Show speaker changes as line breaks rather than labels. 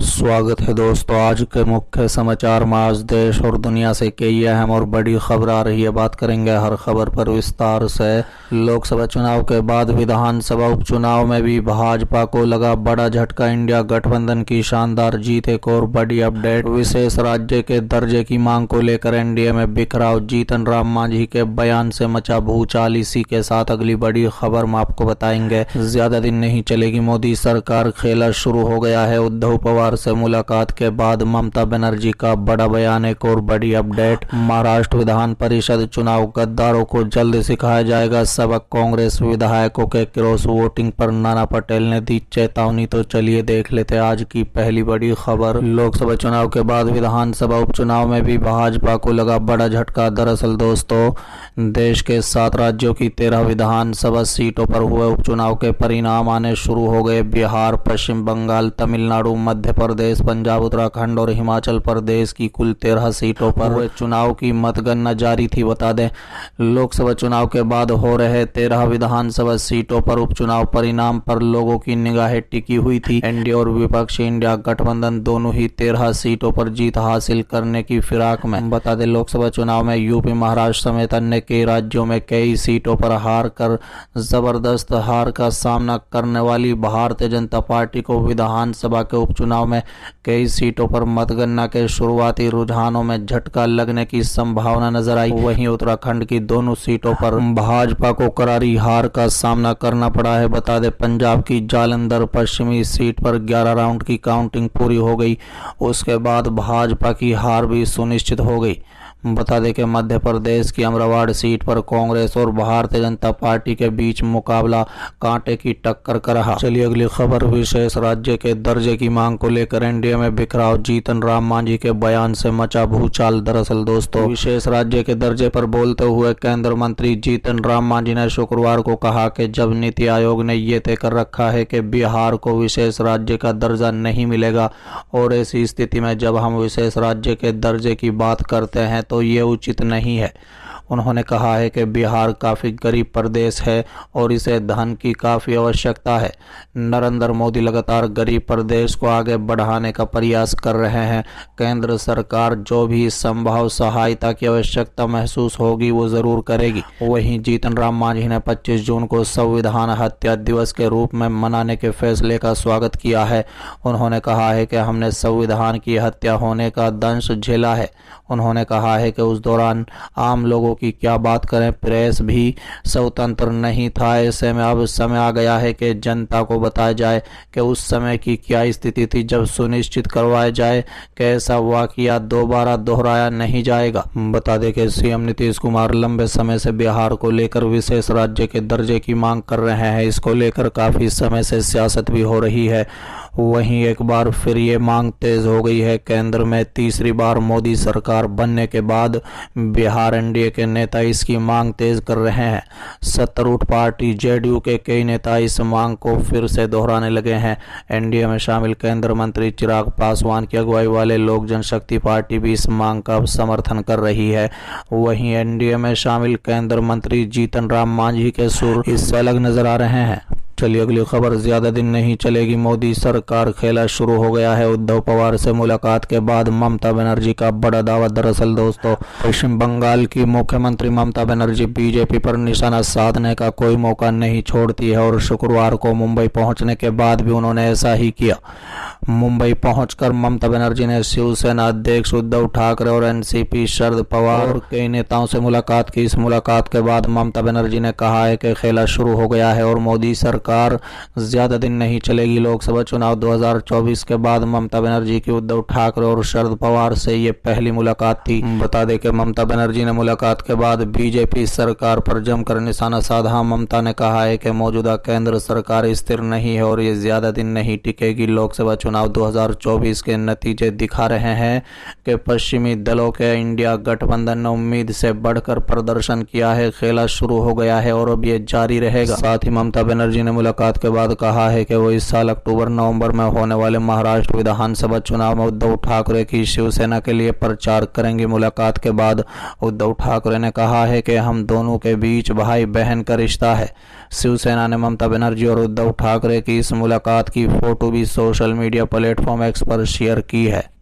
स्वागत है दोस्तों। आज के मुख्य समाचार में आज देश और दुनिया से कई अहम और बड़ी खबर आ रही है। बात करेंगे हर खबर पर विस्तार से। लोकसभा चुनाव के बाद विधानसभा उपचुनाव में भी भाजपा को लगा बड़ा झटका। इंडिया गठबंधन की शानदार जीत। एक और बड़ी अपडेट, विशेष राज्य के दर्जे की मांग को लेकर एनडीए में बिखराव। जीतन राम मांझी के बयान से मचा भूचाल। इसी के साथ अगली बड़ी खबर में आपको बताएंगे। ज्यादा दिन नहीं चलेगी मोदी सरकार, खेला शुरू हो गया है। उद्धव पवार से मुलाकात के बाद ममता बनर्जी का बड़ा बयान। एक और बड़ी अपडेट, महाराष्ट्र विधान परिषद चुनाव, गद्दारों को जल्द सिखाया जाएगा सबक। कांग्रेस विधायकों के क्रॉस वोटिंग पर नाना पटेल ने दी चेतावनी। तो चलिए देख लेते आज की पहली बड़ी खबर। लोकसभा चुनाव के बाद विधानसभा उपचुनाव में भी भाजपा को लगा बड़ा झटका। दरअसल दोस्तों, देश के 7 राज्यों की 13 विधानसभा सीटों पर हुए उपचुनाव के परिणाम आने शुरू हो गए। बिहार, पश्चिम बंगाल, तमिलनाडु, मध्य प्रदेश, पंजाब, उत्तराखंड और हिमाचल प्रदेश की कुल 13 सीटों पर हुए चुनाव की मतगणना जारी थी। बता दें, लोकसभा चुनाव के बाद हो रहे 13 विधानसभा सीटों पर उपचुनाव परिणाम पर लोगों की निगाहें टिकी हुई थी। एनडीए और विपक्षी इंडिया गठबंधन दोनों ही 13 सीटों पर जीत हासिल करने की फिराक में। बता दें, लोकसभा चुनाव में यूपी, महाराष्ट्र समेत अन्य कई राज्यों में कई सीटों पर हार कर जबरदस्त हार का सामना करने वाली भारतीय जनता पार्टी को विधानसभा के उपचुनाव में कई सीटों पर मतगणना के शुरुआती रुझानों में झटका लगने की संभावना नजर आई। वहीं उत्तराखंड की दोनों सीटों पर भाजपा को करारी हार का सामना करना पड़ा है। बता दें, पंजाब की जालंधर पश्चिमी सीट पर 11 राउंड की काउंटिंग पूरी हो गई। उसके बाद भाजपा की हार भी सुनिश्चित हो गई। बता दें कि मध्य प्रदेश की अमरावाड़ सीट पर कांग्रेस और भारतीय जनता पार्टी के बीच मुकाबला कांटे की टक्कर का रहा। चलिए अगली खबर, विशेष राज्य के दर्जे की मांग को लेकर एनडीए में बिखराव। जीतन राम मांझी के बयान से मचा भूचाल। दरअसल दोस्तों, विशेष राज्य के दर्जे पर बोलते हुए केंद्रीय मंत्री जीतन राम मांझी ने शुक्रवार को कहा कि जब नीति आयोग ने यह तय कर रखा है कि बिहार को विशेष राज्य का दर्जा नहीं मिलेगा, और ऐसी स्थिति में जब हम विशेष राज्य के दर्जे की बात करते हैं तो ये उचित नहीं है। उन्होंने कहा है कि बिहार काफ़ी गरीब प्रदेश है और इसे धन की काफ़ी आवश्यकता है। नरेंद्र मोदी लगातार गरीब प्रदेश को आगे बढ़ाने का प्रयास कर रहे हैं। केंद्र सरकार जो भी संभव सहायता की आवश्यकता महसूस होगी वो ज़रूर करेगी। वहीं जीतन राम मांझी ने 25 जून को संविधान हत्या दिवस के रूप में मनाने के फैसले का स्वागत किया है। उन्होंने कहा है कि हमने संविधान की हत्या होने का दंश झेला है। उन्होंने कहा है कि उस दौरान आम लोगों की क्या बात करें, प्रेस भी स्वतंत्र नहीं था। ऐसे में अब समय आ गया है कि जनता को बताया जाए कि उस समय की क्या स्थिति थी, जब सुनिश्चित करवाया जाए कि ऐसा वाकया दोबारा दोहराया नहीं जाएगा। बता दें कि सीएम नीतीश कुमार लंबे समय से बिहार को लेकर विशेष राज्य के दर्जे की मांग कर रहे हैं। इसको लेकर काफी समय से सियासत भी हो रही है। वहीं एक बार फिर ये मांग तेज हो गई है। केंद्र में तीसरी बार मोदी सरकार बनने के बाद बिहार एनडीए के नेता इसकी मांग तेज कर रहे हैं। सत्तारूढ़ पार्टी जेडीयू के कई नेता इस मांग को फिर से दोहराने लगे हैं। एनडीए में शामिल केंद्रीय मंत्री चिराग पासवान की अगुवाई वाले लोक जनशक्ति पार्टी भी इस मांग का समर्थन कर रही है। वहीं एनडीए में शामिल केंद्रीय मंत्री जीतन राम मांझी के सुर इससे अलग नजर आ रहे हैं। चलिए अगली खबर, ज्यादा दिन नहीं चलेगी मोदी सरकार, खेला शुरू हो गया है। उद्धव पवार से मुलाकात के बाद ममता बनर्जी का बड़ा दावा। दरअसल दोस्तों, पश्चिम बंगाल की मुख्यमंत्री ममता बनर्जी बीजेपी पर निशाना साधने का कोई मौका नहीं छोड़ती है और शुक्रवार को मुंबई पहुंचने के बाद भी उन्होंने ऐसा ही किया। मुंबई पहुंचकर ममता बनर्जी ने शिवसेना अध्यक्ष उद्धव ठाकरे और एनसीपी शरद पवार और कई नेताओं से मुलाकात की। इस मुलाकात के बाद ममता बनर्जी ने कहा है कि खेला शुरू हो गया है और मोदी सरकार ज्यादा दिन नहीं चलेगी। लोकसभा चुनाव 2024 के बाद ममता बनर्जी की उद्धव ठाकरे और शरद पवार से ये पहली मुलाकात थी। बता दें कि ममता बनर्जी ने मुलाकात के बाद बीजेपी सरकार पर जमकर निशाना साधा। ममता ने कहा है कि मौजूदा केंद्र सरकार स्थिर नहीं है और ये ज्यादा दिन नहीं टिकेगी। लोकसभा चुनाव 2024 के नतीजे दिखा रहे हैं कि पश्चिमी दलों के इंडिया गठबंधन ने उम्मीद से बढ़कर प्रदर्शन किया है। खेला शुरू हो गया है और अब ये जारी रहेगा। साथ ही ममता बनर्जी ने मुलाकात के बाद कहा है कि वो इस साल अक्टूबर-नवंबर में होने वाले महाराष्ट्र विधानसभा चुनाव में उद्धव ठाकरे की शिवसेना के लिए प्रचार करेंगे। मुलाकात के बाद उद्धव ठाकरे ने कहा है कि हम दोनों के बीच भाई बहन का रिश्ता है। शिवसेना ने ममता बनर्जी और उद्धव ठाकरे की इस मुलाकात की फोटो भी सोशल मीडिया प्लेटफॉर्म एक्स पर शेयर की है।